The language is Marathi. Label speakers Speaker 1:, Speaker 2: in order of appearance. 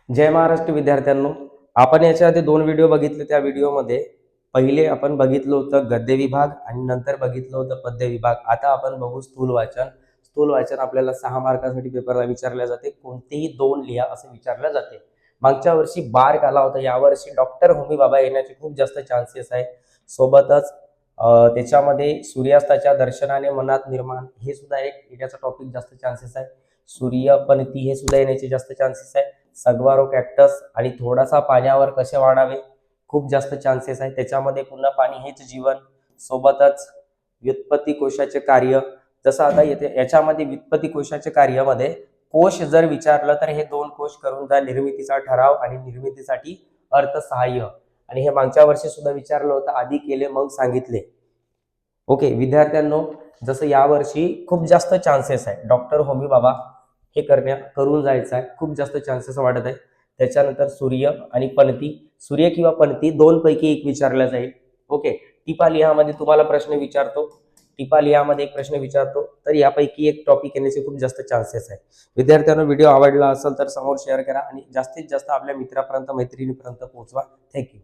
Speaker 1: जय महाराष्ट्र विद्यार्थ्यांनो, आपण याच्या आधी 2 व्हिडिओ बघितले. त्या व्हिडिओमध्ये पहिले आपण बघितलं होतं गद्य विभाग आणि नंतर बघितलं होतं पद्य विभाग. आता आपण बघू स्थूल वाचन. स्थूल वाचन आपल्याला 6 मार्कांसाठी पेपरला विचारले जाते. कोणतेही 2 लिहा असं विचारलं जाते. मागच्या वर्षी बार्क आला होता, यावर्षी डॉक्टर होमी बाबा येण्याचे खूप जास्त चान्सेस आहे. सोबतच त्याच्यामध्ये सूर्यास्ताच्या दर्शनाने मनात निर्माण हे सुद्धा एक येण्याचा टॉपिक जास्त चान्सेस आहे. सूर्यपणती हे सुद्धा येण्याचे जास्त चान्सेस आहे. सगवारो कॅक्टस आणि थोडासा पाण्यावर कसे वाढावे खूप जास्त चान्सेस आहे. त्याच्यामध्ये पुन्हा पाणी हेच जीवन. सोबतच व्युत्पत्ती कोशाचे कार्य, जसं आता येते याच्यामध्ये व्युत्पत्ती कोशाचे कार्यामध्ये कोश जर विचारलं तर हे 2 कोश करून जा, निर्मितीचा ठराव आणि निर्मितीसाठी अर्थसहाय्य. आणि हे मागच्या वर्षी सुद्धा विचारलं होतं, आधी केले मग सांगितले. ओके विद्यार्थ्यांनो, जसं यावर्षी खूप जास्त चान्सेस आहे डॉक्टर होमी बाबा हे करून जायचं आहे, खूप जास्त चान्सेस वाढत आहे. त्याच्यानंतर सूर्य आणि पणती, सूर्य किंवा पणती 2 पैकी एक विचारला जाईल. ओके, टिपा लिहामध्ये तुम्हाला प्रश्न विचारतो, टिपा लिहामध्ये एक प्रश्न विचारतो, तर यापैकी एक टॉपिक येण्याचे खूप जास्त चान्सेस आहे. विद्यार्थ्यांनो, व्हिडिओ आवडला असेल तर समोर शेअर करा आणि जास्तीत जास्त आपल्या मित्रापर्यंत मैत्रिणीपर्यंत पोहोचवा. थँक्यू.